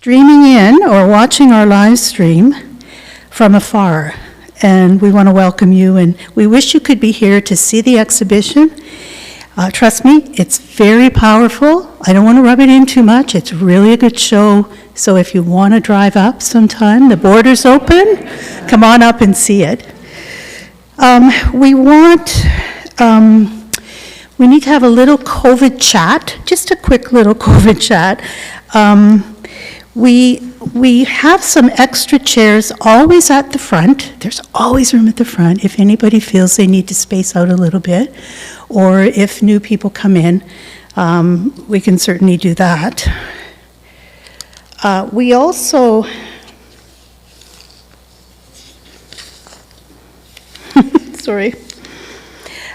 streaming in or watching our live stream from afar. And we want to welcome you, and we wish you could be here to see the exhibition. Trust me, it's very powerful. I don't want to rub it in too much. It's really a good show. So if you want to drive up sometime, the border's open. Come on up and see it. We need to have a little COVID chat, just a quick little COVID chat. We have some extra chairs always at the front. There's always room at the front if anybody feels they need to space out a little bit, or if new people come in, we can certainly do that. We also, sorry.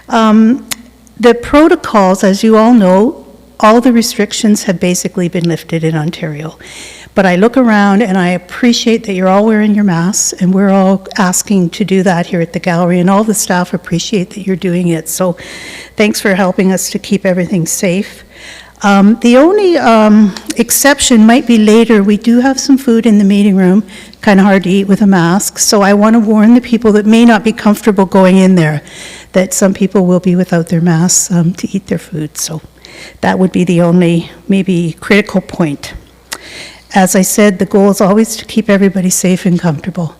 The protocols, as you all know, all the restrictions have basically been lifted in Ontario. But I look around and I appreciate that you're all wearing your masks, and we're all asking to do that here at the gallery, and all the staff appreciate that you're doing it. So thanks for helping us to keep everything safe. The only exception might be later. We do have some food in the meeting room, kind of hard to eat with a mask, so I want to warn the people that may not be comfortable going in there that some people will be without their masks to eat their food. So that would be the only maybe critical point. As I said, the goal is always to keep everybody safe and comfortable.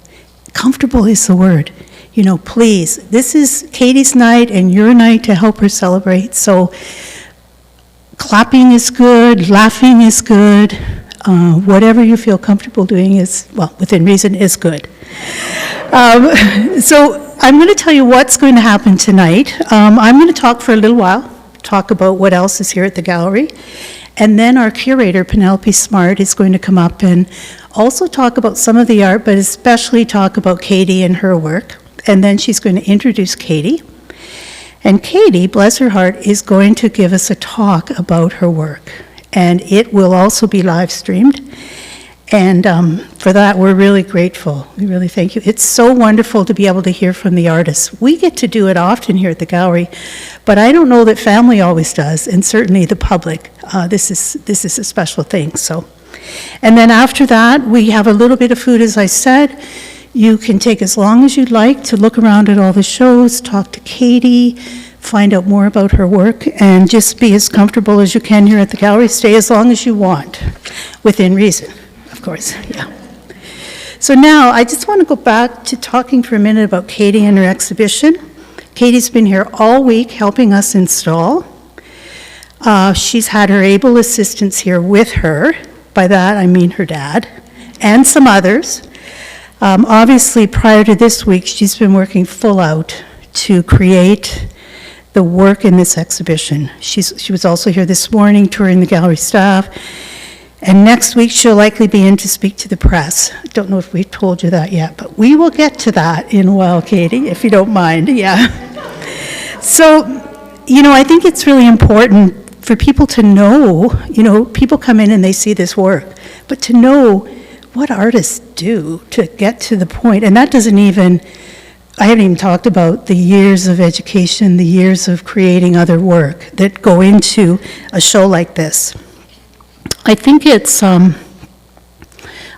Comfortable is the word. You know, please, this is Katie's night and your night to help her celebrate. So clapping is good, laughing is good, whatever you feel comfortable doing is, well, within reason, is good. So I'm going to tell you what's going to happen tonight. I'm going to talk for a little while, talk about what else is here at the gallery, and then our curator, Penelope Smart, is going to come up and also talk about some of the art, but especially talk about Katie and her work, and then she's going to introduce Katie. And Katie, bless her heart, is going to give us a talk about her work. And it will also be live streamed. And for that, we're really grateful. We really thank you. It's so wonderful to be able to hear from the artists. We get to do it often here at the gallery, but I don't know that family always does, and certainly the public. This is a special thing. So, and then after that, we have a little bit of food, as I said. You can take as long as you'd like to look around at all the shows, talk to Katie, find out more about her work, and just be as comfortable as you can here at the gallery. Stay as long as you want, within reason, of course, yeah. So now, I just want to go back to talking for a minute about Katie and her exhibition. Katie's been here all week helping us install. She's had her able assistants here with her. By that, I mean her dad, and some others. Obviously, prior to this week, she's been working full out to create the work in this exhibition. She was also here this morning touring the gallery staff, and next week she'll likely be in to speak to the press. I don't know if we've told you that yet, but we will get to that in a while, Katie, if you don't mind, yeah. So, you know, I think it's really important for people to know, you know, people come in and they see this work, but to know what artists do to get to the point, and that doesn't even, I haven't even talked about the years of education, the years of creating other work that go into a show like this. I think it's, I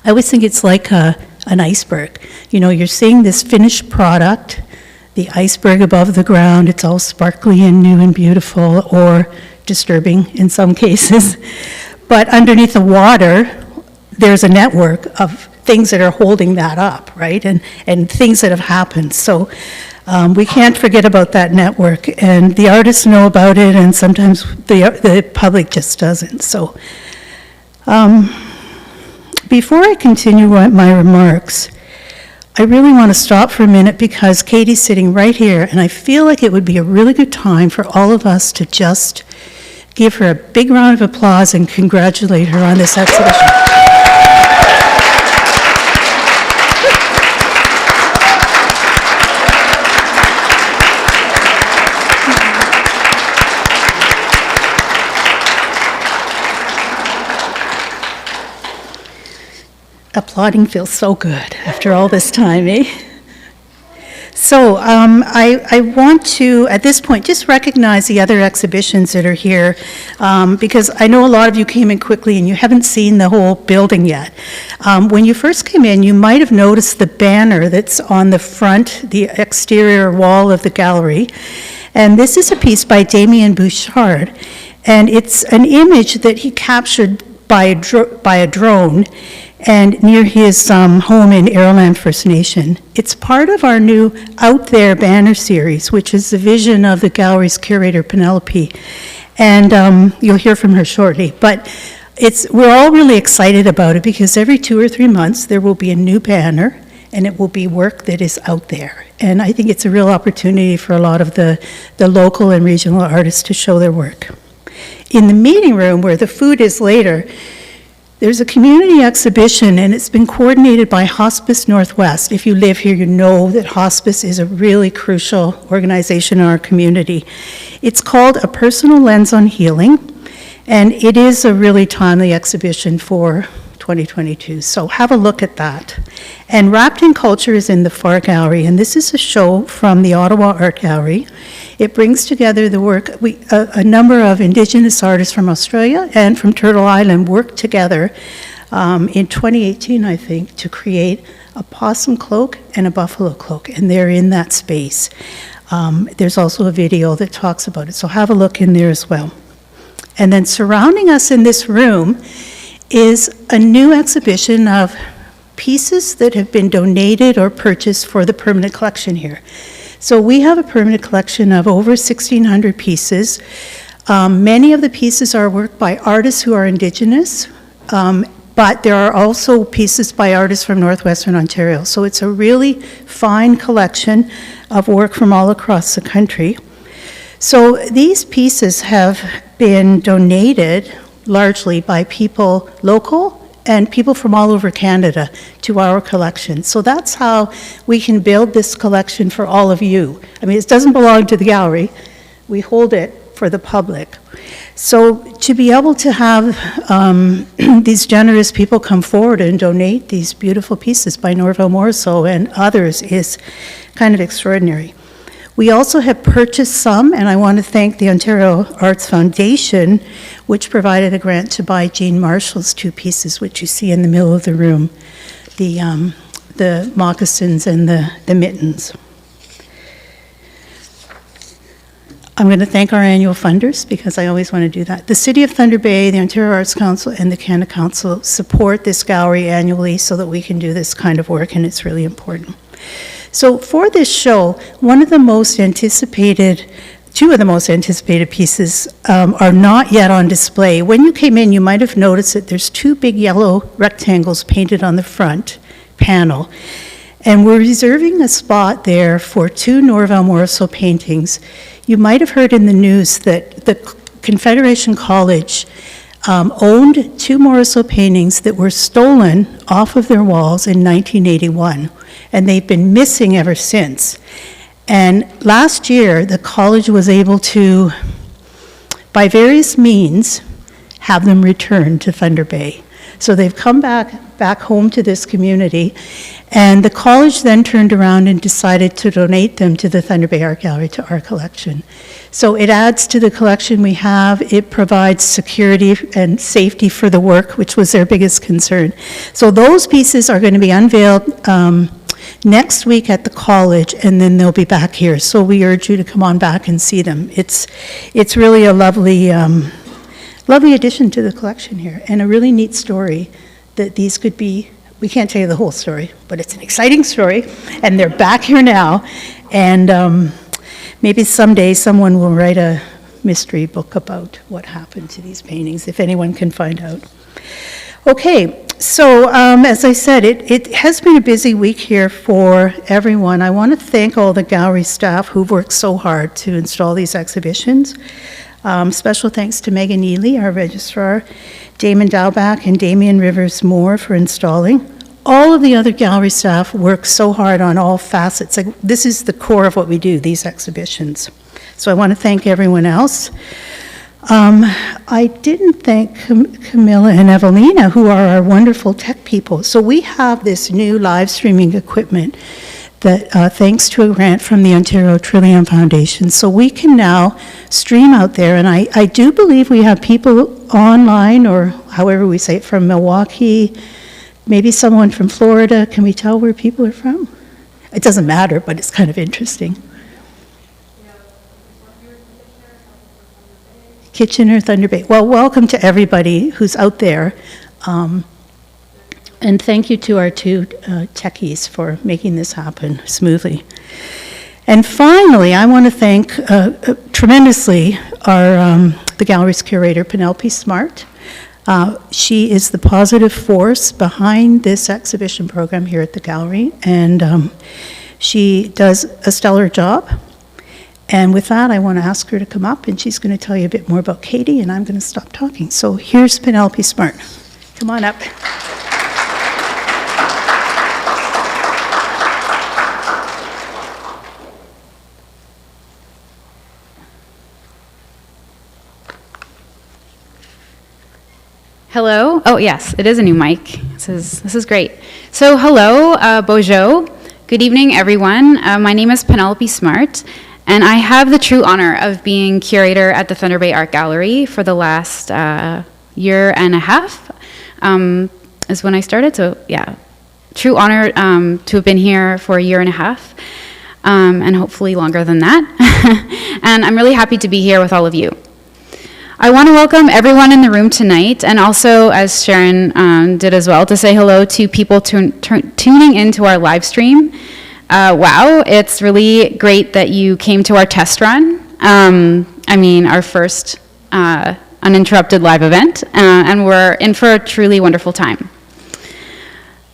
always think it's like an iceberg. You know, you're seeing this finished product, the iceberg above the ground, it's all sparkly and new and beautiful, or disturbing in some cases. But underneath the water, there's a network of things that are holding that up, right? And things that have happened. So we can't forget about that network. And the artists know about it, and sometimes the public just doesn't. So before I continue my remarks, I really want to stop for a minute because Katie's sitting right here, and I feel like it would be a really good time for all of us to just give her a big round of applause and congratulate her on this exhibition. Applauding feels so good after all this time, eh? So I want to, at this point, just recognize the other exhibitions that are here, because I know a lot of you came in quickly and you haven't seen the whole building yet. When you first came in, you might have noticed the banner that's on the front, the exterior wall of the gallery. And this is a piece by Damien Bouchard. And it's an image that he captured by a drone and near his home in Arrowland First Nation. It's part of our new Out There banner series, which is the vision of the gallery's curator, Penelope. And you'll hear from her shortly. But we're all really excited about it because every 2 or 3 months there will be a new banner, and it will be work that is out there. And I think it's a real opportunity for a lot of the local and regional artists to show their work. In the meeting room, where the food is later, there's a community exhibition, and it's been coordinated by Hospice Northwest. If you live here, you know that hospice is a really crucial organization in our community. It's called A Personal Lens on Healing, and it is a really timely exhibition for 2022, so have a look at that. And Wrapped in Culture is in the far gallery, and this is a show from the Ottawa Art Gallery. It brings together the work, a number of Indigenous artists from Australia and from Turtle Island worked together in 2018, I think, to create a possum cloak and a buffalo cloak, and they're in that space. There's also a video that talks about it, so have a look in there as well. And then surrounding us in this room is a new exhibition of pieces that have been donated or purchased for the permanent collection here. So we have a permanent collection of over 1,600 pieces. Many of the pieces are work by artists who are Indigenous, but there are also pieces by artists from Northwestern Ontario. So it's a really fine collection of work from all across the country. So these pieces have been donated largely by people local and people from all over Canada to our collection. So that's how we can build this collection for all of you. I mean, it doesn't belong to the gallery. We hold it for the public. So to be able to have these generous people come forward and donate these beautiful pieces by Norval Morrisseau and others is kind of extraordinary. We also have purchased some, and I want to thank the Ontario Arts Foundation, which provided a grant to buy Jean Marshall's 2 pieces, which you see in the middle of the room, the moccasins and the mittens. I'm going to thank our annual funders, because I always want to do that. The City of Thunder Bay, the Ontario Arts Council, and the Canada Council support this gallery annually so that we can do this kind of work, and it's really important. So for this show, two of the most anticipated pieces are not yet on display. When you came in, you might have noticed that there's 2 big yellow rectangles painted on the front panel. And we're reserving a spot there for 2 Norval Morrisseau paintings. You might have heard in the news that the Confederation College owned 2 Morrisseau paintings that were stolen off of their walls in 1981. And they've been missing ever since. And last year, the college was able to, by various means, have them returned to Thunder Bay. So they've come back home to this community, and the college then turned around and decided to donate them to the Thunder Bay Art Gallery, to our collection. So it adds to the collection we have. It provides security and safety for the work, which was their biggest concern. So those pieces are going to be unveiled next week at the college, and then they'll be back here. So we urge you to come on back and see them. It's really a lovely addition to the collection here, and a really neat story that these could be. We can't tell you the whole story, but it's an exciting story, and they're back here now, and maybe someday someone will write a mystery book about what happened to these paintings, if anyone can find out. Okay, so as I said, it has been a busy week here for everyone. I want to thank all the gallery staff who've worked so hard to install these exhibitions. Special thanks to Megan Ely, our registrar, Damon Dalbach and Damian Rivers Moore for installing. All of the other gallery staff work so hard on all facets. Like, this is the core of what we do, these exhibitions. So I want to thank everyone else. I didn't thank Camilla and Evelina, who are our wonderful tech people. So we have this new live streaming equipment that thanks to a grant from the Ontario Trillium Foundation. So we can now stream out there, and I do believe we have people online, or however we say it, from Milwaukee, maybe someone from Florida. Can we tell where people are from? It doesn't matter, but it's kind of interesting. Kitchener, Thunder Bay. Well, welcome to everybody who's out there. And thank you to our two techies for making this happen smoothly. And finally, I want to thank tremendously the gallery's curator, Penelope Smart. She is the positive force behind this exhibition program here at the gallery, and she does a stellar job. And with that, I want to ask her to come up, and she's going to tell you a bit more about Katie, and I'm going to stop talking. So here's Penelope Smart. Come on up. Hello. Oh, yes, it is a new mic. This is great. So, hello, bonjour. Good evening, everyone. My name is Penelope Smart, and I have the true honor of being curator at the Thunder Bay Art Gallery for the last year and a half. Is when I started. So, yeah, true honor to have been here for a year and a half, and hopefully longer than that. And I'm really happy to be here with all of you. I want to welcome everyone in the room tonight, and also, as Sharon did as well, to say hello to people tuning into our live stream. Wow, it's really great that you came to our test run. Our first uninterrupted live event, and we're in for a truly wonderful time.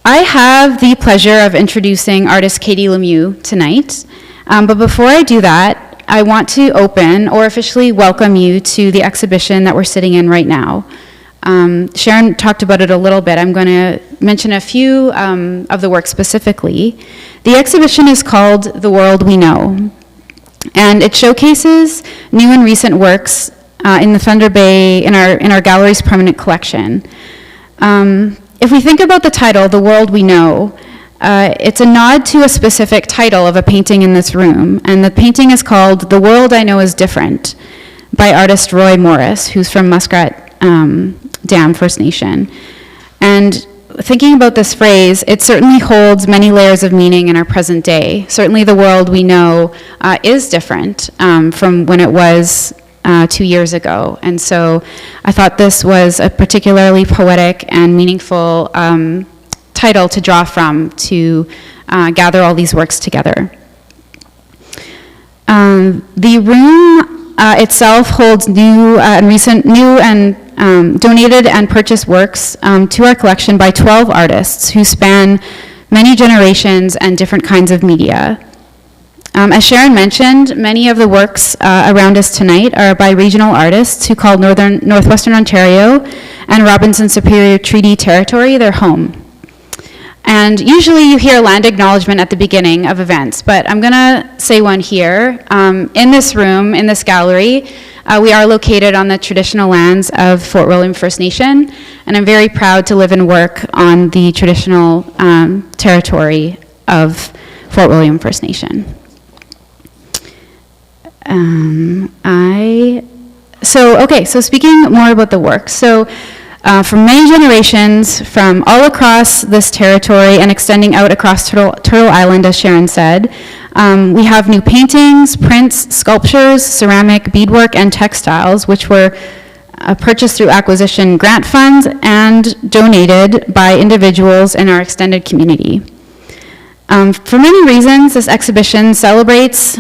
I have the pleasure of introducing artist Katie Lemieux tonight, but before I do that, I want to open or officially welcome you to the exhibition that we're sitting in right now. Sharon talked about it a little bit. I'm going to mention a few of the works specifically. The exhibition is called The World We Know, and it showcases new and recent works in the Thunder Bay, in our gallery's permanent collection. If we think about the title, The World We Know, it's a nod to a specific title of a painting in this room, and the painting is called The World I Know Is Different by artist Roy Morris, who's from Muskrat Dam First Nation. And thinking about this phrase, it certainly holds many layers of meaning in our present day. Certainly the world we know is different from when it was 2 years ago. And so I thought this was a particularly poetic and meaningful title to draw from to gather all these works together. The room itself holds new and donated and purchased works to our collection by 12 artists who span many generations and different kinds of media. As Sharon mentioned, many of the works around us tonight are by regional artists who call Northwestern Ontario and Robinson Superior Treaty Territory their home. And usually you hear land acknowledgement at the beginning of events, but I'm gonna say one here. In this room, in this gallery, we are located on the traditional lands of Fort William First Nation, and I'm very proud to live and work on the traditional territory of Fort William First Nation. So speaking more about the work. For many generations, from all across this territory and extending out across Turtle Island, as Sharon said, we have new paintings, prints, sculptures, ceramic, beadwork, and textiles, which were purchased through acquisition grant funds and donated by individuals in our extended community. For many reasons, this exhibition celebrates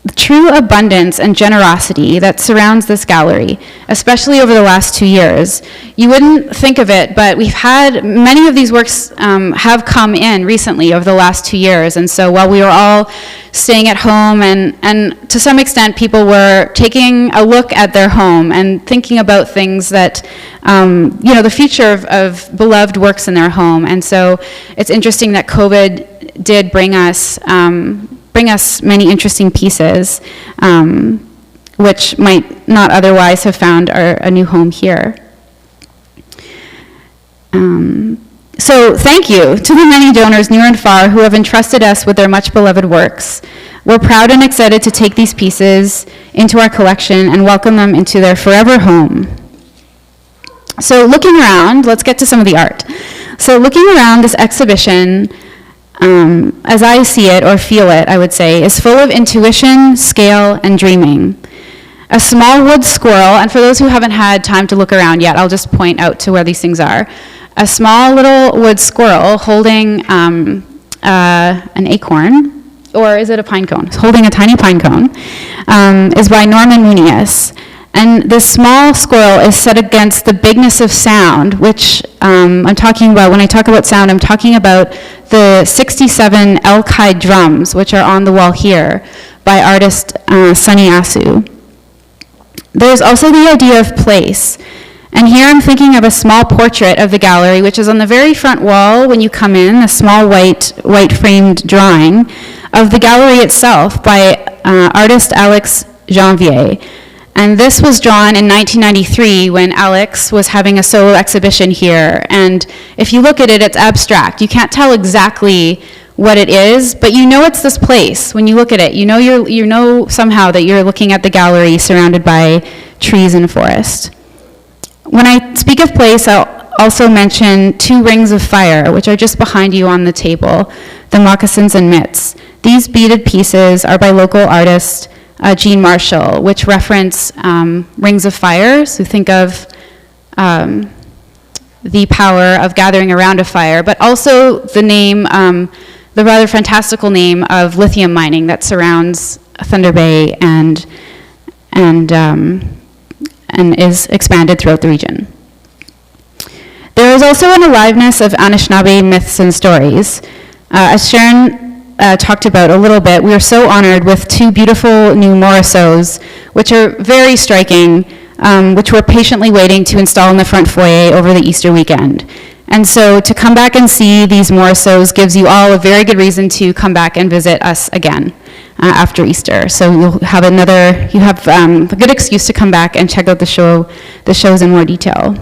the true abundance and generosity that surrounds this gallery, especially over the last 2 years. You wouldn't think of it, but we've had many of these works have come in recently over the last 2 years, and so while we were all staying at home and to some extent people were taking a look at their home and thinking about things that, the future of beloved works in their home. And so it's interesting that COVID did bring us many interesting pieces, which might not otherwise have found a new home here. So thank you to the many donors near and far who have entrusted us with their much beloved works. We're proud and excited to take these pieces into our collection and welcome them into their forever home. So looking around, let's get to some of the art. So looking around this exhibition, as I see it or feel it, I would say, is full of intuition, scale, and dreaming. A small wood squirrel, and for those who haven't had time to look around yet, I'll just point out to where these things are. A small little wood squirrel holding an acorn, or is it a pine cone? Holding a tiny pine cone, is by Norman Muniz. And this small squirrel is set against the bigness of sound, which I'm talking about, when I talk about sound, I'm talking about the 67 elk-hide drums, which are on the wall here, by artist Sunny Asu. There's also the idea of place. And here I'm thinking of a small portrait of the gallery, which is on the very front wall when you come in, a small white framed drawing of the gallery itself by artist Alex Janvier. And this was drawn in 1993 when Alex was having a solo exhibition here. And if you look at it, it's abstract. You can't tell exactly what it is, but you know it's this place. When you look at it, you know somehow that you're looking at the gallery surrounded by trees and forest. When I speak of place, I'll also mention 2 rings of fire, which are just behind you on the table, the moccasins and mitts. These beaded pieces are by local artist Jean Marshall, which reference rings of fire. So think of the power of gathering around a fire, but also the name, the rather fantastical name of lithium mining that surrounds Thunder Bay and is expanded throughout the region. There is also an aliveness of Anishinaabe myths and stories. As Sharon talked about a little bit, we are so honored with 2 beautiful new Morisos, which are very striking, which we're patiently waiting to install in the front foyer over the Easter weekend. And so to come back and see these Morisos gives you all a very good reason to come back and visit us again after Easter. So you'll have a good excuse to come back and check out the shows in more detail.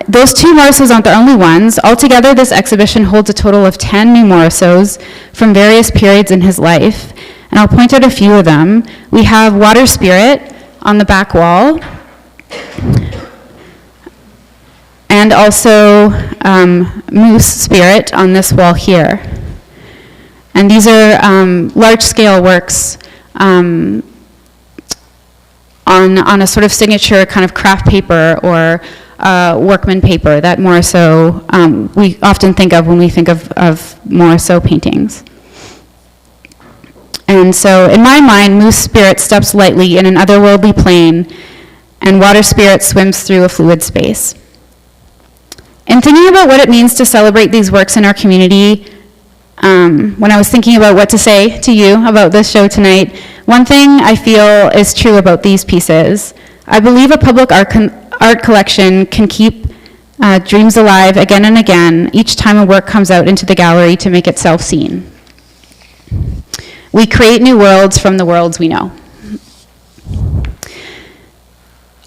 Those 2 Morisos aren't the only ones. Altogether, this exhibition holds a total of 10 new Morisos from various periods in his life, and I'll point out a few of them. We have Water Spirit on the back wall, and also Moose Spirit on this wall here. And these are large-scale works on a sort of signature kind of craft paper or workman paper that Moriso, we often think of when we think of Moriso paintings. And so in my mind, Moose Spirit steps lightly in an otherworldly plane, and Water Spirit swims through a fluid space. In thinking about what it means to celebrate these works in our community, when I was thinking about what to say to you about this show tonight, one thing I feel is true about these pieces. I believe a public art collection can keep dreams alive again and again each time a work comes out into the gallery to make itself seen. We create new worlds from the worlds we know.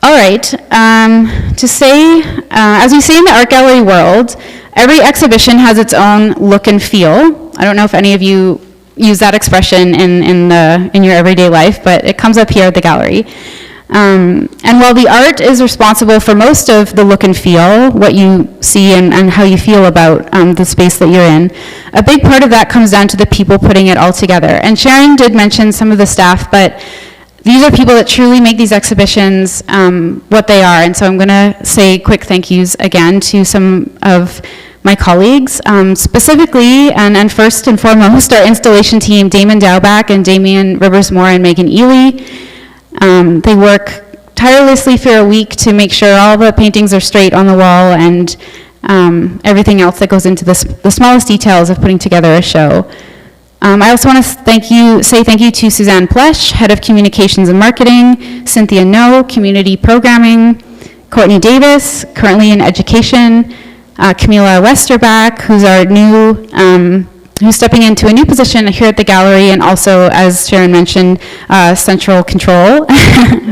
All right, as we say in the art gallery world, every exhibition has its own look and feel. I don't know if any of you use that expression in your everyday life, but it comes up here at the gallery. And while the art is responsible for most of the look and feel, what you see and how you feel about the space that you're in, a big part of that comes down to the people putting it all together. And Sharon did mention some of the staff, but these are people that truly make these exhibitions what they are. And so I'm going to say quick thank yous again to some of my colleagues, specifically, and first and foremost, our installation team, Damon Dowback and Damian Rivers-Moore and Megan Ely. They work tirelessly for a week to make sure all the paintings are straight on the wall and everything else that goes into the smallest details of putting together a show. I also want to say thank you to Suzanne Plesh, Head of Communications and Marketing, Cynthia No, Community Programming, Courtney Davis, currently in Education, Camila Westerback, who's our new who's stepping into a new position here at the gallery, and also, as Sharon mentioned, central control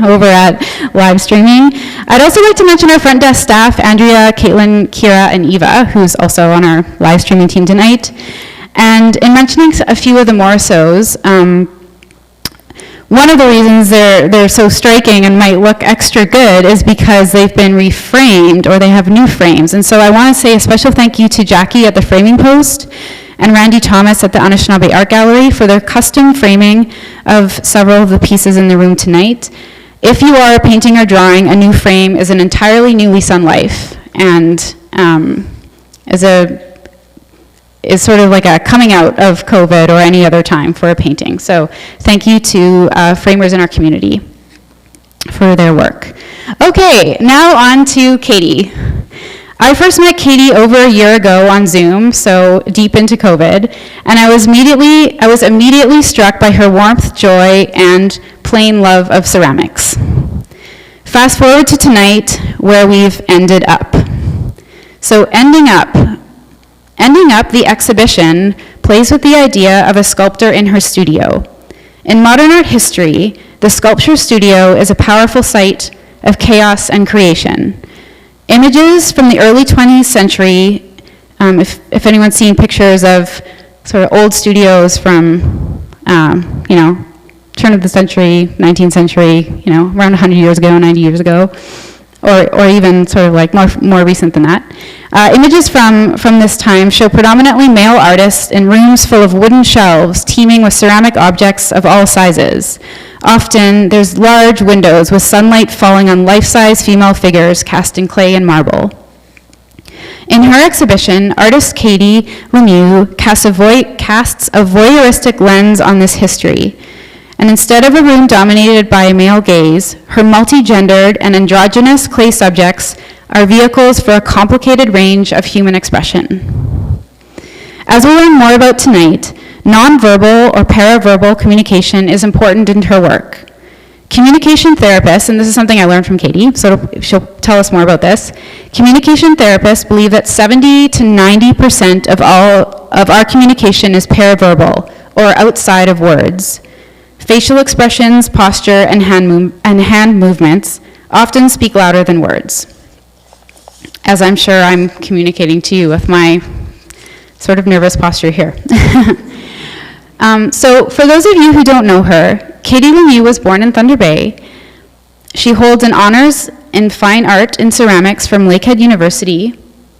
over at live streaming. I'd also like to mention our front desk staff, Andrea, Caitlin, Kira, and Eva, who's also on our live streaming team tonight. And in mentioning a few of the Morrisseaus, one of the reasons they're so striking and might look extra good is because they've been reframed, or they have new frames. And so I want to say a special thank you to Jackie at the Framing Post and Randy Thomas at the Anishinaabe Art Gallery for their custom framing of several of the pieces in the room tonight. If you are painting or drawing, a new frame is an entirely new lease on life, and is sort of like a coming out of COVID or any other time for a painting. So thank you to framers in our community for their work. Okay, now on to Katie. I first met Katie over a year ago on Zoom, so deep into COVID, and I was immediately struck by her warmth, joy, and plain love of ceramics. Fast forward to tonight, where we've ended up. So ending up, the exhibition plays with the idea of a sculptor in her studio. In modern art history, the sculpture studio is a powerful site of chaos and creation. Images from the early 20th century, if anyone's seen pictures of sort of old studios from, turn of the century, 19th century, around 100 years ago, 90 years ago, or even sort of like more recent than that. Images from this time show predominantly male artists in rooms full of wooden shelves teeming with ceramic objects of all sizes. Often, there's large windows with sunlight falling on life-size female figures cast in clay and marble. In her exhibition, artist Katie Lemieux casts a voyeuristic lens on this history. And instead of a room dominated by a male gaze, her multi-gendered and androgynous clay subjects are vehicles for a complicated range of human expression. As we'll learn more about tonight, nonverbal or paraverbal communication is important in her work. Communication therapists, and this is something I learned from Katie, so she'll tell us more about this. Communication therapists believe that 70 to 90% of all of our communication is paraverbal, or outside of words. Facial expressions, posture, and hand movements often speak louder than words, as I'm sure I'm communicating to you with my sort of nervous posture here. So for those of you who don't know her, Katie Lemieux was born in Thunder Bay. She holds an honors in fine art in ceramics from Lakehead University,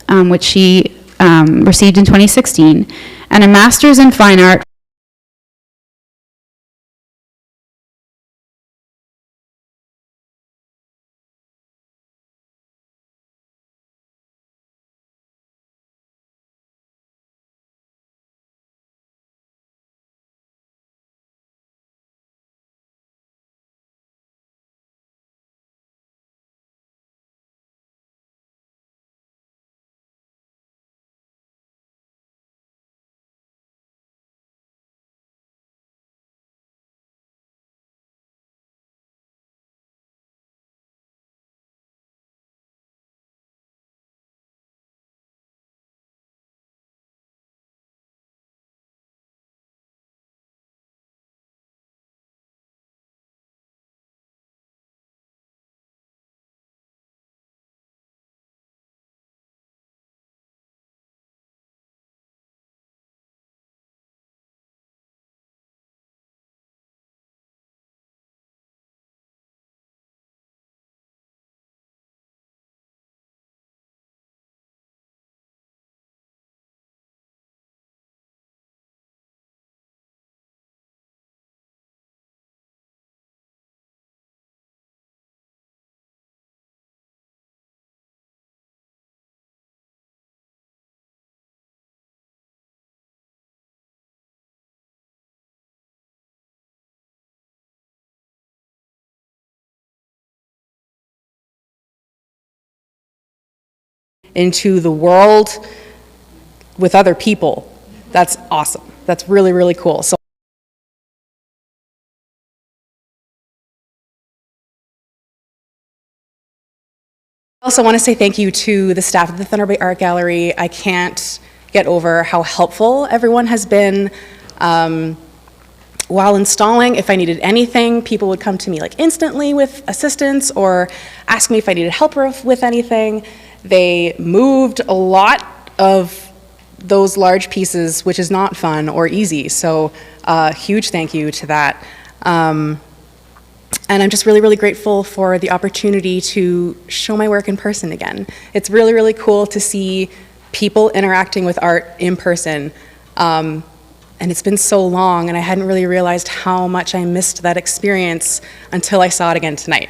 which she received in 2016, and a master's in fine art . Into the world with other people. That's awesome. That's really, really cool. So I also want to say thank you to the staff at the Thunder Bay Art Gallery. I can't get over how helpful everyone has been while installing, if I needed anything, people would come to me like instantly with assistance or ask me if I needed help with anything. They moved a lot of those large pieces, which is not fun or easy. So huge thank you to that. And I'm just really, really grateful for the opportunity to show my work in person again. It's really, really cool to see people interacting with art in person. And it's been so long, and I hadn't really realized how much I missed that experience until I saw it again tonight.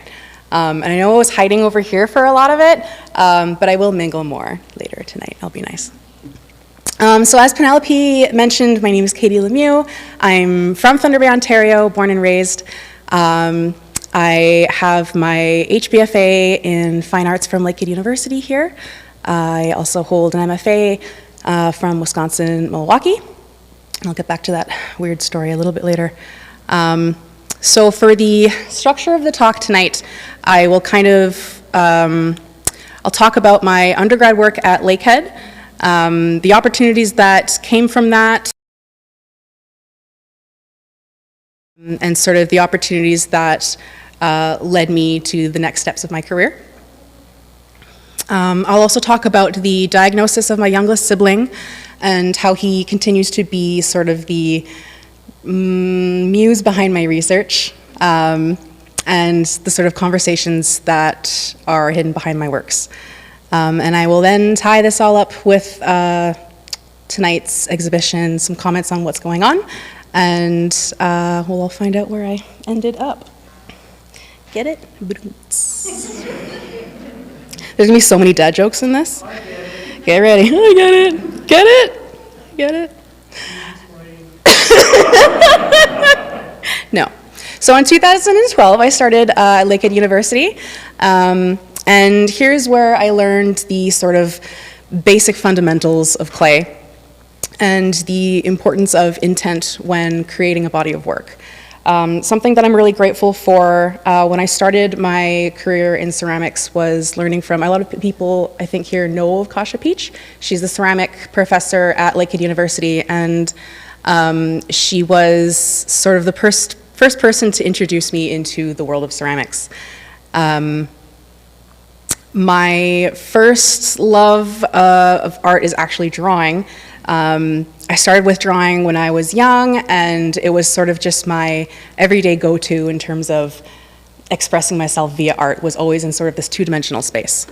And I know I was hiding over here for a lot of it, but I will mingle more later tonight. It'll be nice. So as Penelope mentioned, my name is Katie Lemieux. I'm from Thunder Bay, Ontario, born and raised. I have my HBFA in Fine Arts from Lakehead University here. I also hold an MFA from Wisconsin, Milwaukee. And I'll get back to that weird story a little bit later. So for the structure of the talk tonight, I will kind of, I'll talk about my undergrad work at Lakehead, the opportunities that came from that, and sort of the opportunities that led me to the next steps of my career. I'll also talk about the diagnosis of my youngest sibling and how he continues to be sort of the muse behind my research, and the sort of conversations that are hidden behind my works. And I will then tie this all up with tonight's exhibition, some comments on what's going on, and we'll all find out where I ended up. Get it? There's gonna be so many dad jokes in this. Get ready. I get it. Get it? Get it? No. So in 2012, I started at Lakehead University, and here's where I learned the sort of basic fundamentals of clay and the importance of intent when creating a body of work. Something that I'm really grateful for when I started my career in ceramics was learning from, a lot of people I think here know of Kasia Peach. She's the ceramic professor at Lakehead University, and she was sort of the first person to introduce me into the world of ceramics. My first love of art is actually drawing. I started with drawing when I was young, and it was sort of just my everyday go-to in terms of expressing myself via art, was always in sort of this two-dimensional space.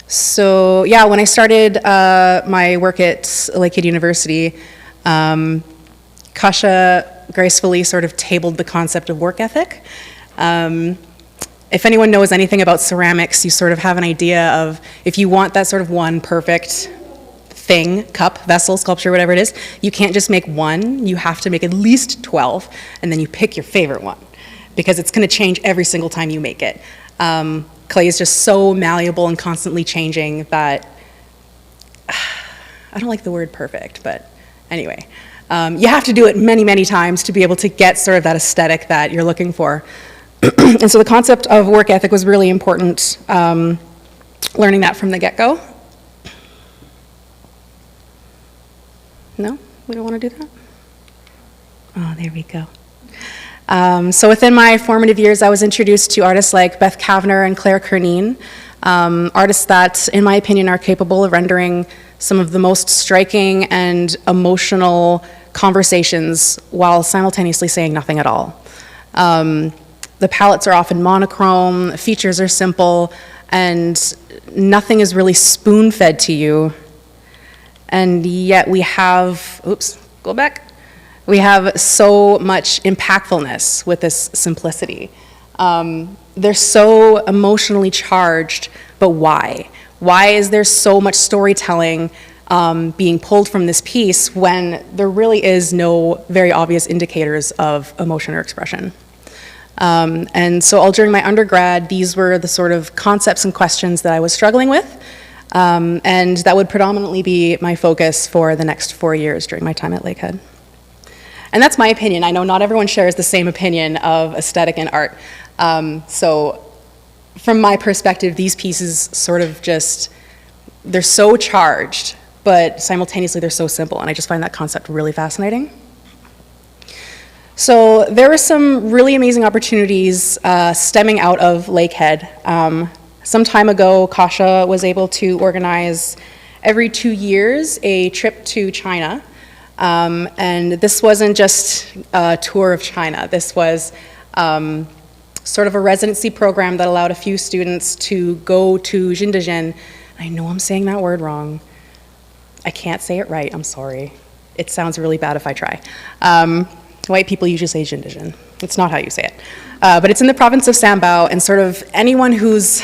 So yeah, when I started my work at Lakehead University, Kasia gracefully sort of tabled the concept of work ethic. If anyone knows anything about ceramics, you sort of have an idea of if you want that sort of one perfect thing, cup, vessel, sculpture, whatever it is, you can't just make one, you have to make at least 12, and then you pick your favorite one, because it's gonna change every single time you make it. Clay is just so malleable and constantly changing that, I don't like the word perfect, but anyway. You have to do it many, many times to be able to get sort of that aesthetic that you're looking for. And so the concept of work ethic was really important, learning that from the get-go. No? We don't want to do that? Oh, there we go. So within my formative years, I was introduced to artists like Beth Kavner and Claire Kernine, artists that, in my opinion, are capable of rendering some of the most striking and emotional conversations while simultaneously saying nothing at all. The palettes are often monochrome, features are simple, and nothing is really spoon-fed to you. And yet we have, oops, go back. We have so much impactfulness with this simplicity. They're so emotionally charged, but why? Why is there so much storytelling being pulled from this piece when there really is no very obvious indicators of emotion or expression? And so all during my undergrad, these were the sort of concepts and questions that I was struggling with, and that would predominantly be my focus for the next 4 years during my time at Lakehead. And that's my opinion. I know not everyone shares the same opinion of aesthetic and art. So from my perspective, these pieces sort of just, they're so charged but simultaneously they're so simple, and I just find that concept really fascinating. So there were some really amazing opportunities stemming out of Lakehead. Some time ago, Kasha was able to organize every 2 years a trip to China. And this wasn't just a tour of China. This was sort of a residency program that allowed a few students to go to Xinjiang. I know I'm saying that word wrong. I can't say it right, I'm sorry. It sounds really bad if I try. White people usually say Xinjiang. It's not how you say it. But it's in the province of Sambao, and sort of anyone who's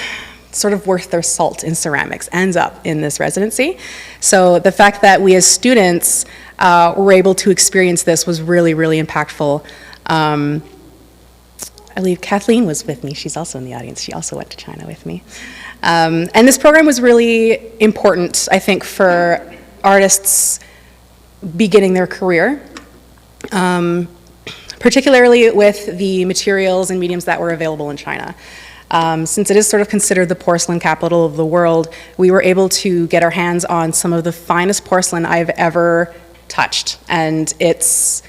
sort of worth their salt in ceramics ends up in this residency. So the fact that we as students were able to experience this was really, really impactful. I believe Kathleen was with me. She's also in the audience. She also went to China with me. And this program was really important, I think, for artists beginning their career, particularly with the materials and mediums that were available in China. Since it is sort of considered the porcelain capital of the world, we were able to get our hands on some of the finest porcelain I've ever touched. And it's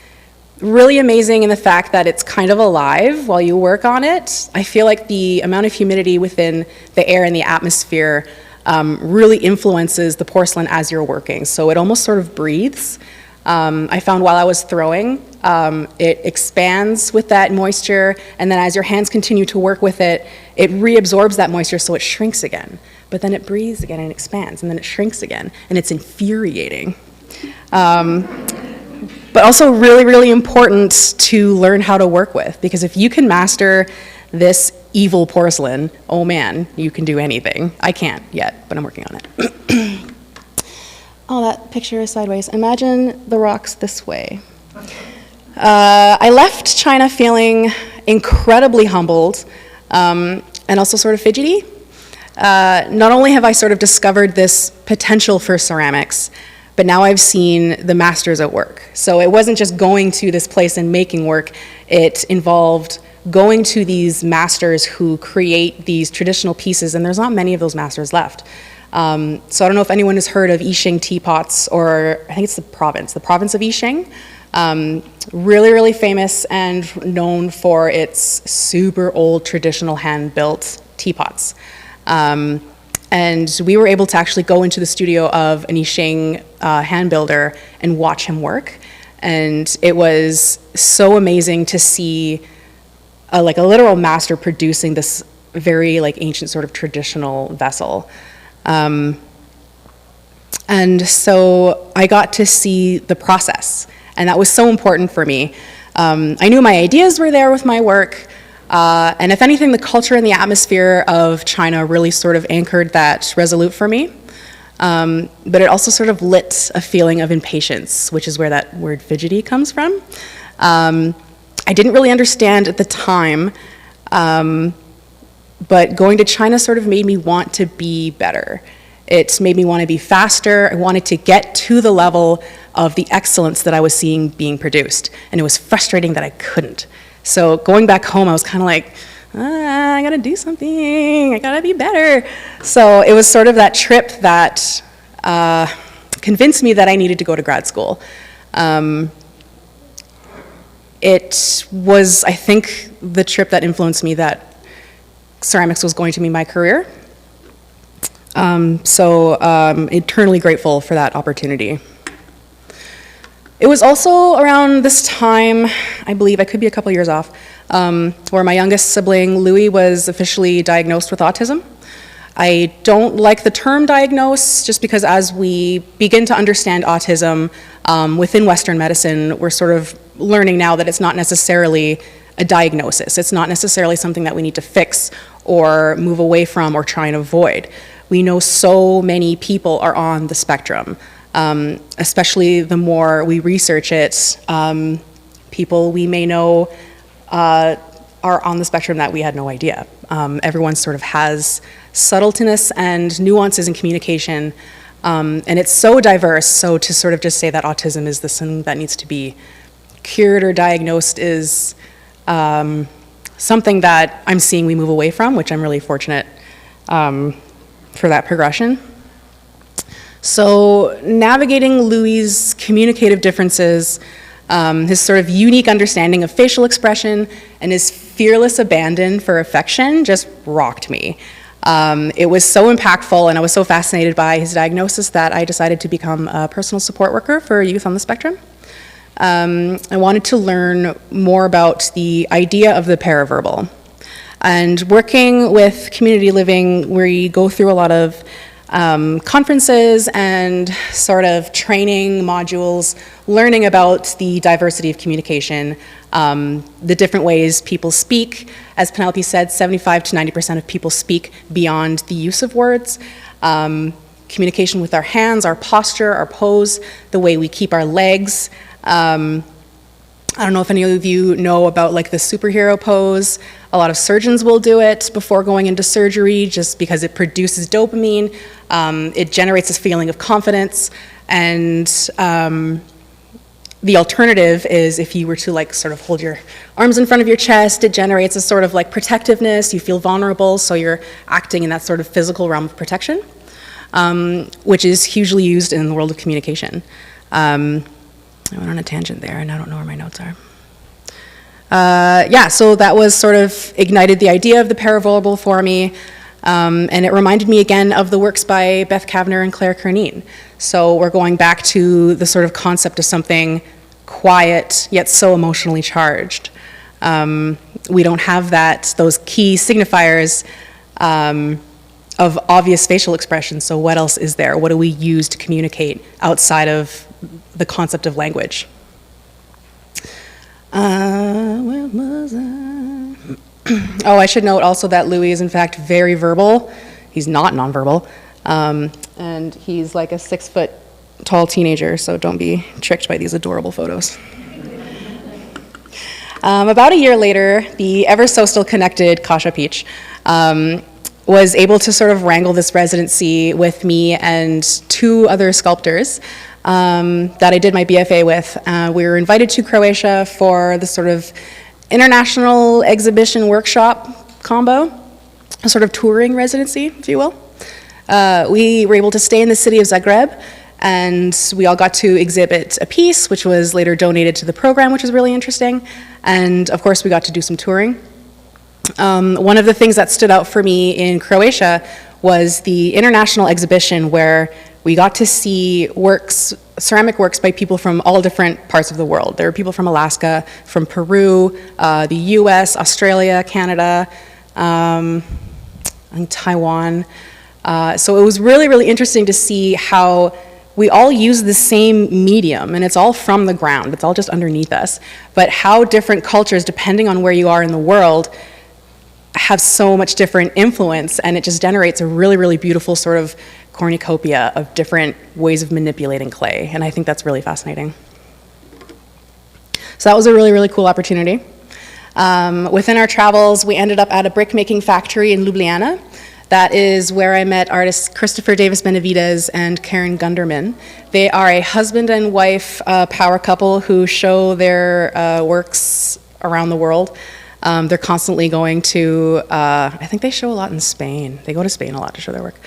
really amazing in the fact that it's kind of alive while you work on it. I feel like the amount of humidity within the air and the atmosphere really influences the porcelain as you're working. So it almost sort of breathes. I found while I was throwing, it expands with that moisture, and then as your hands continue to work with it, it reabsorbs that moisture so it shrinks again. But then it breathes again and expands, and then it shrinks again, and it's infuriating. But also really, really important to learn how to work with, because if you can master this evil porcelain, oh man, you can do anything. I can't yet, but I'm working on it. Oh, that picture is sideways. Imagine the rocks this way. I left China feeling incredibly humbled and also sort of fidgety. Not only have I sort of discovered this potential for ceramics, but now I've seen the masters at work. So it wasn't just going to this place and making work. It involved going to these masters who create these traditional pieces, and there's not many of those masters left. So I don't know if anyone has heard of Yixing teapots, or I think it's the province of Yixing. Really, really famous and known for its super old traditional hand-built teapots. And we were able to actually go into the studio of an Yixing hand builder and watch him work. And it was so amazing to see like a literal master producing this very like ancient sort of traditional vessel. And so I got to see the process, and that was so important for me. I knew my ideas were there with my work, and if anything, the culture and the atmosphere of China really sort of anchored that Resolute for me. But it also sort of lit a feeling of impatience, which is where that word fidgety comes from. I didn't really understand at the time, but going to China sort of made me want to be better. It made me want to be faster. I wanted to get to the level of the excellence that I was seeing being produced. And it was frustrating that I couldn't. So going back home, I was kind of like, I gotta do something. I gotta be better. So it was sort of that trip that convinced me that I needed to go to grad school. It was, I think, the trip that influenced me that ceramics was going to be my career. Eternally grateful for that opportunity. It was also around this time, I believe, I could be a couple years off, where my youngest sibling, Louis, was officially diagnosed with autism. I don't like the term diagnose, just because as we begin to understand autism within Western medicine, we're sort of learning now that it's not necessarily a diagnosis. It's not necessarily something that we need to fix or move away from or try and avoid. We know so many people are on the spectrum, especially the more we research it. People we may know are on the spectrum that we had no idea. Everyone sort of has subtleness and nuances in communication, and it's so diverse, so to sort of just say that autism is this thing that needs to be cured or diagnosed is something that I'm seeing we move away from, which I'm really fortunate for that progression. So navigating Louis' communicative differences, his sort of unique understanding of facial expression, and his fearless abandon for affection just rocked me. It was so impactful, and I was so fascinated by his diagnosis that I decided to become a personal support worker for youth on the spectrum. I wanted to learn more about the idea of the paraverbal. And working with community living, we go through a lot of conferences and sort of training modules, learning about the diversity of communication, the different ways people speak. As Penelope said, 75 to 90% of people speak beyond the use of words. Communication with our hands, our posture, our pose, the way we keep our legs. I don't know if any of you know about like the superhero pose. A lot of surgeons will do it before going into surgery just because it produces dopamine. It generates this feeling of confidence. And the alternative is if you were to like sort of hold your arms in front of your chest, it generates a sort of like protectiveness. You feel vulnerable, so you're acting in that sort of physical realm of protection, which is hugely used in the world of communication. I went on a tangent there, and I don't know where my notes are. Yeah, so that was sort of ignited the idea of the paraverbal for me, and it reminded me again of the works by Beth Kavanagh and Claire Kernine. So we're going back to the sort of concept of something quiet, yet so emotionally charged. We don't have those key signifiers of obvious facial expression, so what else is there? What do we use to communicate outside of the concept of language? Where was I? Oh, I should note also that Louis is in fact very verbal. He's not nonverbal. And he's like a 6-foot tall teenager, so don't be tricked by these adorable photos. About a year later, the ever so still connected Kasha Peach was able to sort of wrangle this residency with me and 2 other sculptors that I did my BFA with. We were invited to Croatia for the sort of international exhibition workshop combo, a sort of touring residency, if you will. We were able to stay in the city of Zagreb, and we all got to exhibit a piece, which was later donated to the program, which was really interesting. And of course, we got to do some touring. One of the things that stood out for me in Croatia was the international exhibition where we got to see ceramic works by people from all different parts of the world. There were people from Alaska, from Peru, the US, Australia, Canada, and Taiwan. So it was really, really interesting to see how we all use the same medium, and it's all from the ground. It's all just underneath us. But how different cultures, depending on where you are in the world, have so much different influence, and it just generates a really, really beautiful sort of cornucopia of different ways of manipulating clay, and I think that's really fascinating. So that was a really, really cool opportunity. Within our travels, we ended up at a brick-making factory in Ljubljana. That is where I met artists Christopher Davis Benavides and Karen Gunderman. They are a husband and wife power couple who show their works around the world. They're constantly going to, I think they show a lot in Spain. They go to Spain a lot to show their work.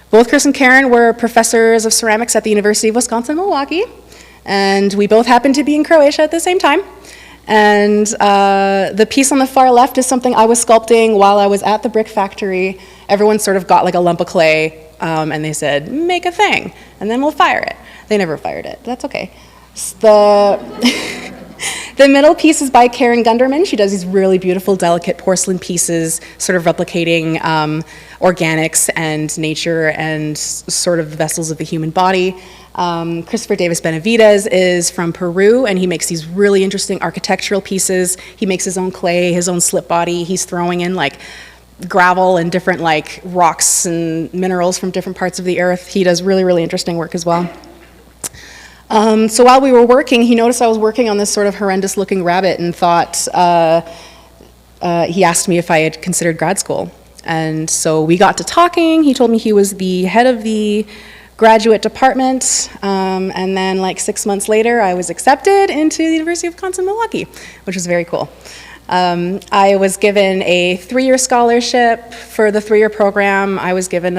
Both Chris and Karen were professors of ceramics at the University of Wisconsin-Milwaukee, and we both happened to be in Croatia at the same time. And the piece on the far left is something I was sculpting while I was at the brick factory. Everyone sort of got like a lump of clay, and they said, make a thing, and then we'll fire it. They never fired it, but that's okay. The middle piece is by Karen Gunderman. She does these really beautiful, delicate porcelain pieces, sort of replicating organics and nature and sort of the vessels of the human body. Christopher Davis Benavides is from Peru, and he makes these really interesting architectural pieces. He makes his own clay, his own slip body. He's throwing in like gravel and different like rocks and minerals from different parts of the earth. He does really, really interesting work as well. So while we were working, he noticed I was working on this sort of horrendous looking rabbit and thought, he asked me if I had considered grad school. And so we got to talking. He told me he was the head of the graduate department, and then like 6 months later, I was accepted into the University of Wisconsin-Milwaukee, which was very cool. I was given a 3-year scholarship for the 3-year program. I was given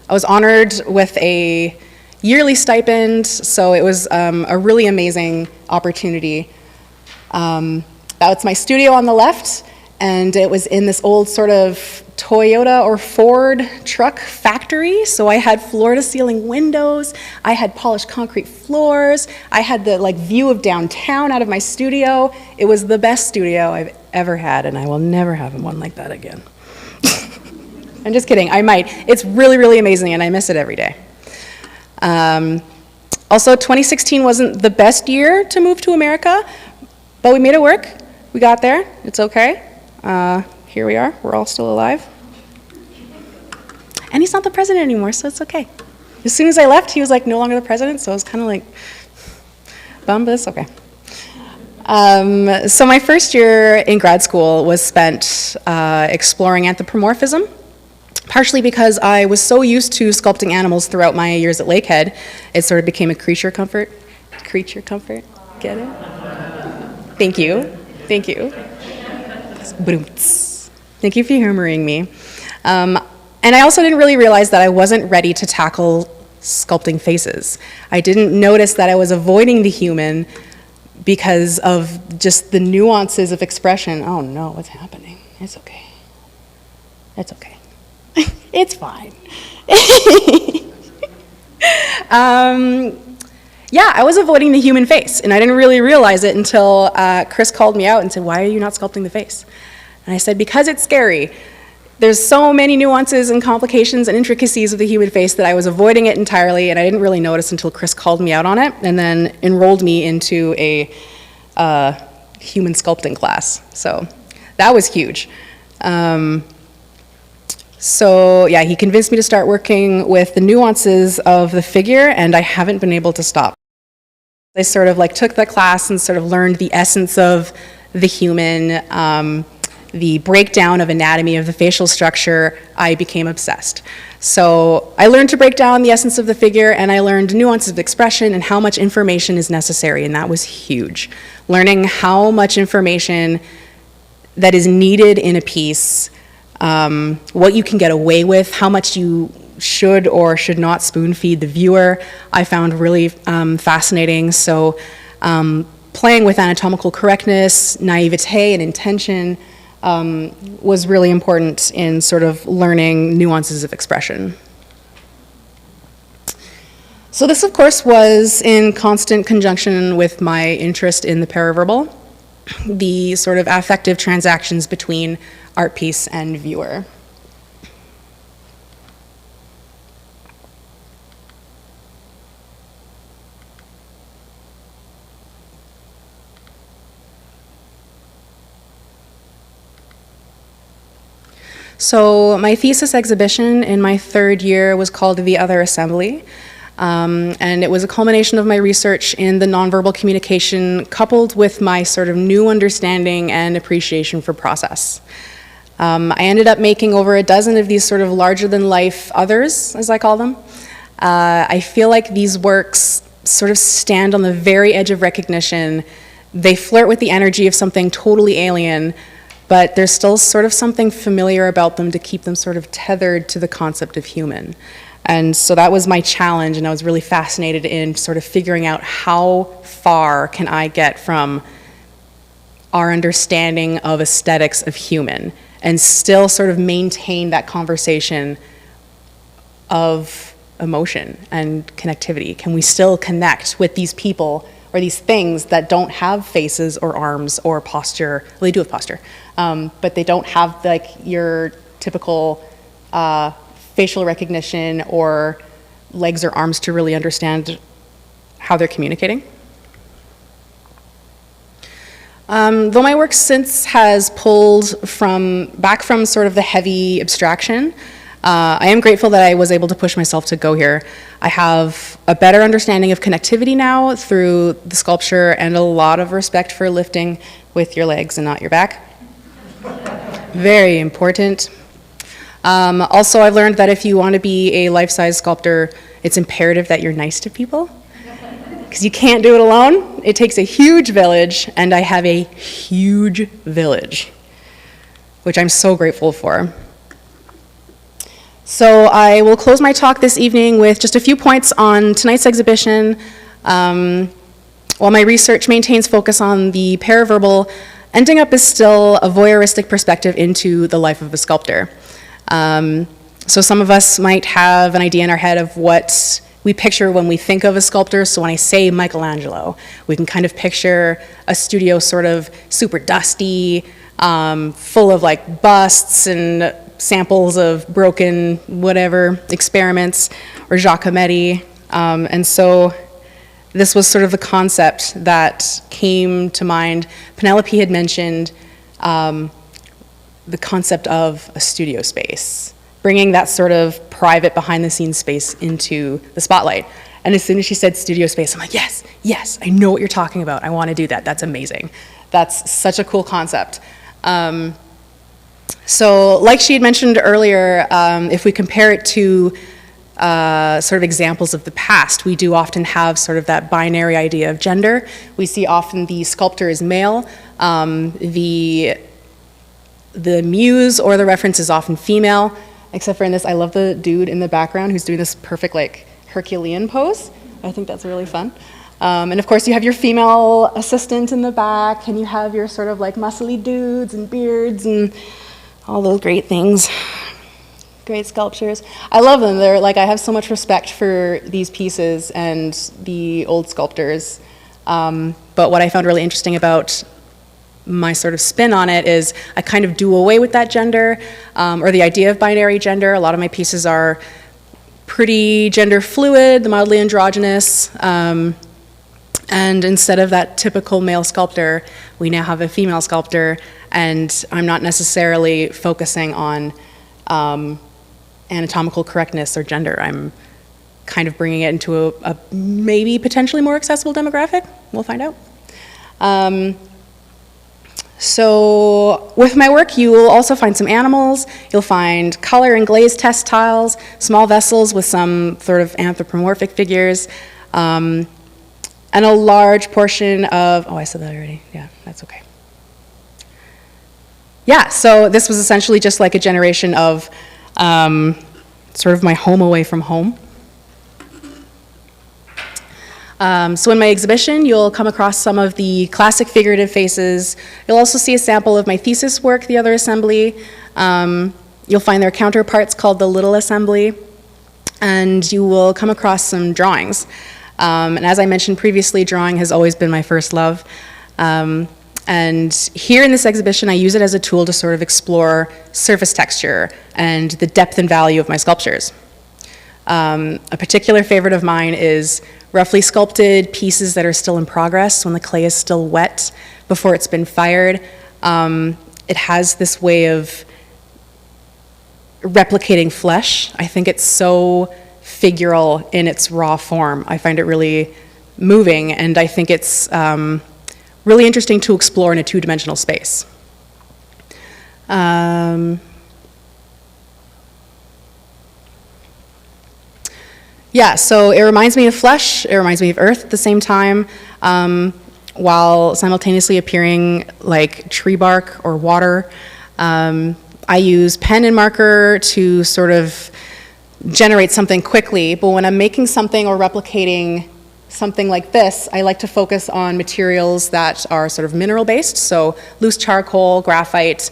I was honored with a yearly stipend, so it was a really amazing opportunity. That's my studio on the left, and it was in this old sort of Toyota or Ford truck factory, so I had floor-to-ceiling windows, I had polished concrete floors, I had the view of downtown out of my studio. It was the best studio I've ever had, and I will never have one like that again. I'm just kidding, I might. It's really, really amazing, and I miss it every day. Also, 2016 wasn't the best year to move to America, but we made it work. We got there. It's okay. Here we are. We're all still alive. And he's not the president anymore, so it's okay. As soon as I left, he was no longer the president, so I was kind of bummed, but it's okay. So my first year in grad school was spent exploring anthropomorphism, partially because I was so used to sculpting animals throughout my years at Lakehead, it sort of became a creature comfort. Creature comfort? Get it? Thank you. Thank you. Thank you for humoring me. And I also didn't really realize that I wasn't ready to tackle sculpting faces. I didn't notice that I was avoiding the human because of just the nuances of expression. Oh no, what's happening? It's okay. It's okay. It's fine. Yeah, I was avoiding the human face, and I didn't really realize it until Chris called me out and said, "Why are you not sculpting the face?" And I said, "Because it's scary. There's so many nuances and complications and intricacies of the human face that I was avoiding it entirely, and I didn't really notice until Chris called me out on it and then enrolled me into a human sculpting class. So that was huge. So yeah, he convinced me to start working with the nuances of the figure, and I haven't been able to stop. I sort of took the class and sort of learned the essence of the human, the breakdown of anatomy of the facial structure. I became obsessed. So I learned to break down the essence of the figure, and I learned nuances of expression and how much information is necessary, and that was huge. Learning how much information that is needed in a piece, what you can get away with, how much you should or should not spoon feed the viewer, I found really fascinating. So playing with anatomical correctness, naivete, and intention was really important in sort of learning nuances of expression. So this, of course, was in constant conjunction with my interest in the paraverbal, the sort of affective transactions between art piece and viewer. So my thesis exhibition in my third year was called The Other Assembly. And it was a culmination of my research in the nonverbal communication coupled with my sort of new understanding and appreciation for process. I ended up making over a dozen of these sort of larger-than-life others, as I call them. I feel like these works sort of stand on the very edge of recognition. They flirt with the energy of something totally alien, but there's still sort of something familiar about them to keep them sort of tethered to the concept of human. And so that was my challenge, and I was really fascinated in sort of figuring out how far can I get from our understanding of aesthetics of human and still sort of maintain that conversation of emotion and connectivity. Can we still connect with these people or these things that don't have faces or arms or posture? Well, they do have posture, but they don't have your typical facial recognition or legs or arms to really understand how they're communicating. Though my work since has pulled back from sort of the heavy abstraction, I am grateful that I was able to push myself to go here. I have a better understanding of connectivity now through the sculpture and a lot of respect for lifting with your legs and not your back. Very important. Also, I've learned that if you want to be a life-size sculptor, it's imperative that you're nice to people, because you can't do it alone. It takes a huge village, and I have a huge village, which I'm so grateful for. So I will close my talk this evening with just a few points on tonight's exhibition. While my research maintains focus on the paraverbal, ending up is still a voyeuristic perspective into the life of a sculptor. So some of us might have an idea in our head of what we picture when we think of a sculptor. So when I say Michelangelo, we can kind of picture a studio sort of super dusty, full of like busts and samples of broken whatever experiments, or Giacometti. And so this was sort of the concept that came to mind. Penelope had mentioned the concept of a studio space, bringing that sort of private behind-the-scenes space into the spotlight. And as soon as she said studio space, I'm like, yes, yes, I know what you're talking about. I want to do that. That's amazing. That's such a cool concept. So like she had mentioned earlier, if we compare it to sort of examples of the past, we do often have sort of that binary idea of gender. We see often the sculptor is male, the muse or the reference is often female, except for in this, I love the dude in the background who's doing this perfect like Herculean pose. I think that's really fun. And of course you have your female assistant in the back, and you have your sort of like muscly dudes and beards and all those great things. Great sculptures. I love them. They're like, I have so much respect for these pieces and the old sculptors. But what I found really interesting about my sort of spin on it is I kind of do away with that gender, or the idea of binary gender. A lot of my pieces are pretty gender fluid, mildly androgynous, and instead of that typical male sculptor, we now have a female sculptor, and I'm not necessarily focusing on anatomical correctness or gender. I'm kind of bringing it into a maybe potentially more accessible demographic. We'll find out. So with my work, you will also find some animals. You'll find color and glaze test tiles, small vessels with some sort of anthropomorphic figures, and a large portion of, oh, I said that already. Yeah, that's okay. Yeah, so this was essentially just like a generation of sort of my home away from home. So in my exhibition, you'll come across some of the classic figurative faces. You'll also see a sample of my thesis work, The Other Assembly. You'll find their counterparts called The Little Assembly. And you will come across some drawings. And as I mentioned previously, drawing has always been my first love. And here in this exhibition, I use it as a tool to sort of explore surface texture and the depth and value of my sculptures. A particular favorite of mine is roughly sculpted pieces that are still in progress when the clay is still wet before it's been fired. It has this way of replicating flesh. I think it's so figural in its raw form. I find it really moving, and I think it's really interesting to explore in a two-dimensional space. Yeah, so it reminds me of flesh, it reminds me of earth at the same time, while simultaneously appearing like tree bark or water. I use pen and marker to sort of generate something quickly, but when I'm making something or replicating something like this, I like to focus on materials that are sort of mineral-based, so loose charcoal, graphite,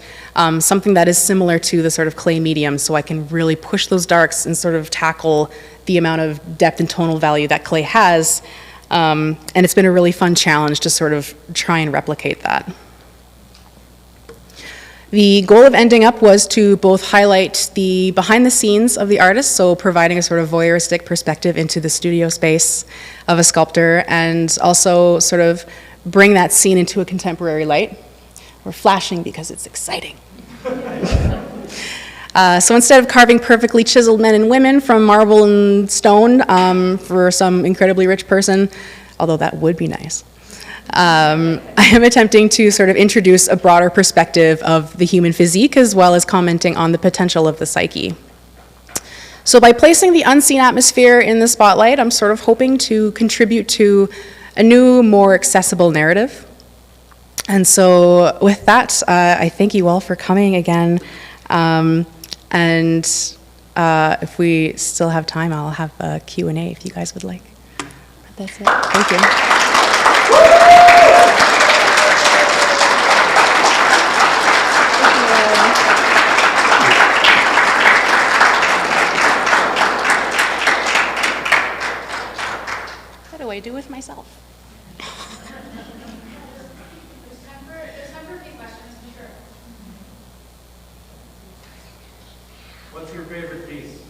something that is similar to the sort of clay medium, so I can really push those darks and sort of tackle the amount of depth and tonal value that clay has. And it's been a really fun challenge to sort of try and replicate that. The goal of Ending Up was to both highlight the behind the scenes of the artist, so providing a sort of voyeuristic perspective into the studio space of a sculptor, and also sort of bring that scene into a contemporary light. We're flashing because it's exciting. So instead of carving perfectly chiseled men and women from marble and stone for some incredibly rich person, although that would be nice, I am attempting to sort of introduce a broader perspective of the human physique, as well as commenting on the potential of the psyche. So by placing the unseen atmosphere in the spotlight, I'm sort of hoping to contribute to a new, more accessible narrative. And so with that, I thank you all for coming again. And if we still have time, I'll have a Q&A if you guys would like. But that's it. Thank you. What do I do with myself? What's your favorite piece?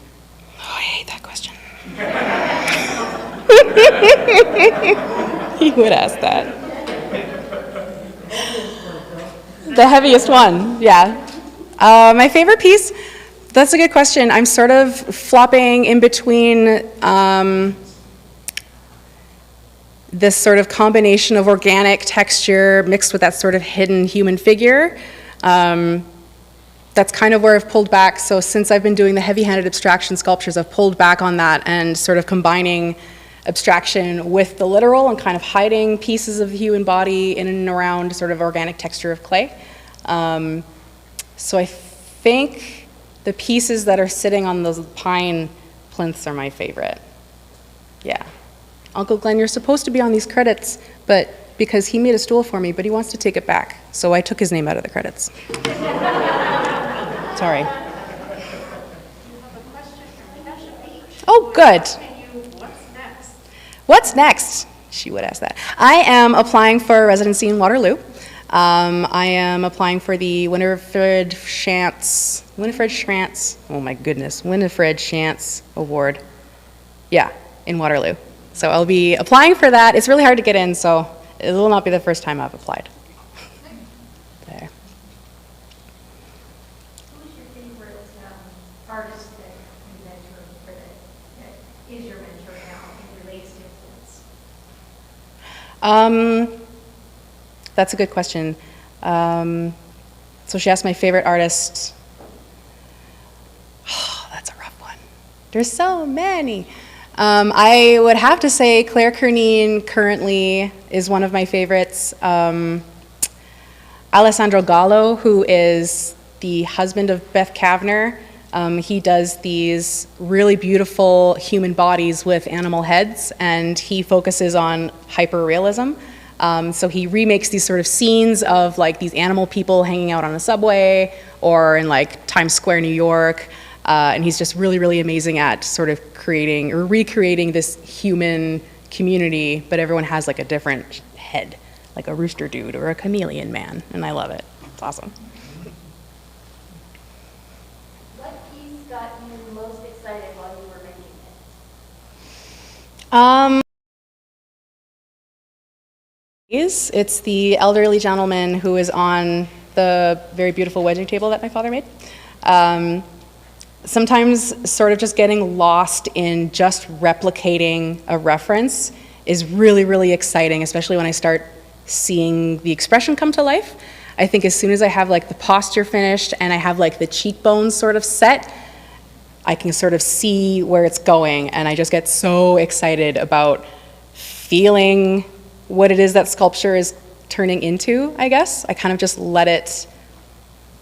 Oh, I hate that question. You would ask that. The heaviest one, yeah. My favorite piece? That's a good question. I'm sort of flopping in between this sort of combination of organic texture mixed with that sort of hidden human figure. That's kind of where I've pulled back. So since I've been doing the heavy-handed abstraction sculptures, I've pulled back on that and sort of combining abstraction with the literal and kind of hiding pieces of the human body in and around sort of organic texture of clay. So I think the pieces that are sitting on those pine plinths are my favorite. Yeah. Uncle Glenn, you're supposed to be on these credits, but because he made a stool for me, but he wants to take it back. So I took his name out of the credits. Sorry. Oh, good. What's next? She would ask that. I am applying for a residency in Waterloo. I am applying for the Winifred Shantz, oh my goodness, Winifred Shantz Award. Yeah, in Waterloo. So I'll be applying for that. It's really hard to get in, so it will not be the first time I've applied. There. Who's your favorite artist that you mentor, or that is your mentor now and relates to influence? That's a good question. So she asked my favorite artist. Oh, that's a rough one. There's so many. I would have to say Claire Kernine currently is one of my favorites. Alessandro Gallo, who is the husband of Beth Kavner, he does these really beautiful human bodies with animal heads, and he focuses on hyperrealism. So he remakes these sort of scenes of like these animal people hanging out on a subway or in like Times Square, New York. And he's just really, really amazing at sort of creating or recreating this human community, but everyone has like a different head, like a rooster dude or a chameleon man, and I love it. It's awesome. What piece got you most excited while you were making it? It's the elderly gentleman who is on the very beautiful wedging table that my father made. Sometimes sort of just getting lost in just replicating a reference is really, really exciting, especially when I start seeing the expression come to life. I think as soon as I have like the posture finished and I have like the cheekbones sort of set, I can sort of see where it's going, and I just get so excited about feeling what it is that sculpture is turning into, I guess. I kind of just let it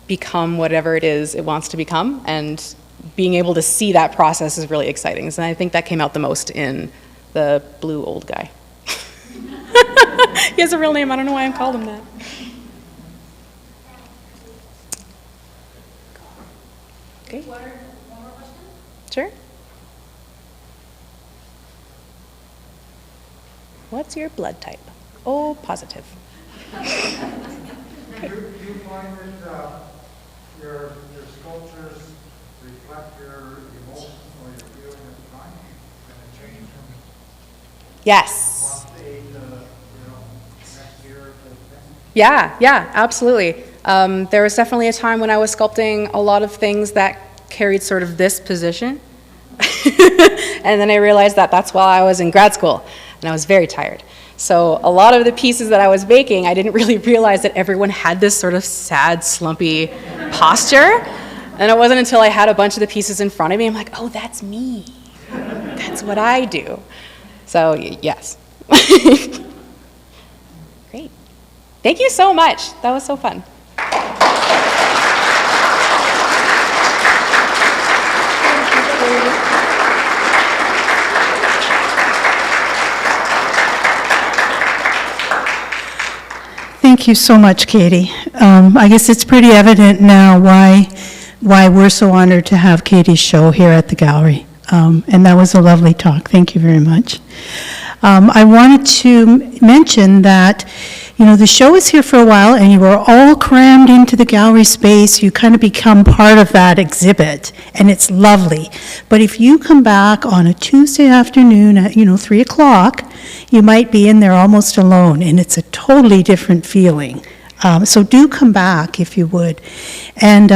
become whatever it is it wants to become, and being able to see that process is really exciting. And I think that came out the most in the blue old guy. He has a real name. I don't know why I called him that. Okay. One more question? Sure. What's your blood type? Oh, positive. Do you find that your sculptures reflect your emotion or your feeling at the time, and it changes from Yes. one day to, next year to thing? Yeah, absolutely. There was definitely a time when I was sculpting a lot of things that carried sort of this position. And then I realized that that's while I was in grad school, and I was very tired. So a lot of the pieces that I was making, I didn't really realize that everyone had this sort of sad, slumpy posture. And it wasn't until I had a bunch of the pieces in front of me, I'm like, oh, that's me. That's what I do. So, yes. Great. Thank you so much. That was so fun. Thank you. Thank you so much, Katie. I guess it's pretty evident now why we're so honored to have Katie's show here at the gallery. And that was a lovely talk. Thank you very much. I wanted to mention that, you know, the show is here for a while and you are all crammed into the gallery space. You kind of become part of that exhibit and it's lovely. But if you come back on a Tuesday afternoon at, 3 o'clock, you might be in there almost alone and it's a totally different feeling. So do come back if you would. And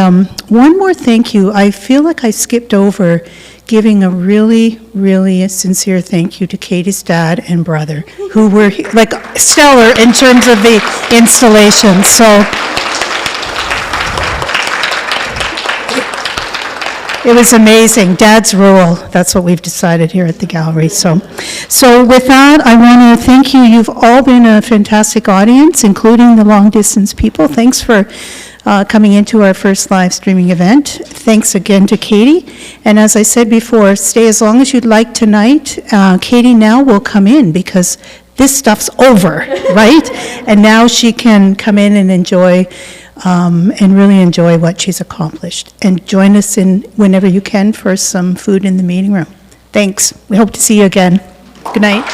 one more thank you. I feel like I skipped over giving a really, really sincere thank you to Katie's dad and brother, who were like stellar in terms of the installation. So it was amazing. Dad's rule, that's what we've decided here at the gallery. So with that, I want to thank you. You've all been a fantastic audience, including the long-distance people. Thanks for coming into our first live streaming event. Thanks again to Katie. And as I said before, stay as long as you'd like tonight. Katie now will come in because this stuff's over, right? And now she can come in and enjoy and really enjoy what she's accomplished. And join us in whenever you can for some food in the meeting room. Thanks. We hope to see you again. Good night.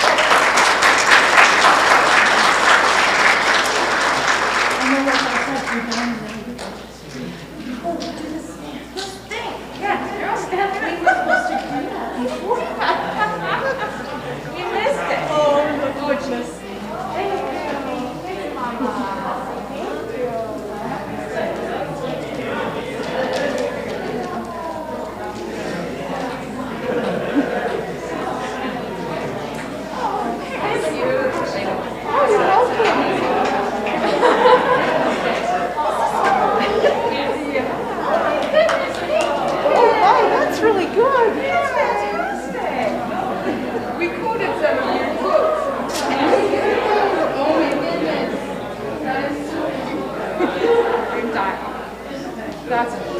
That's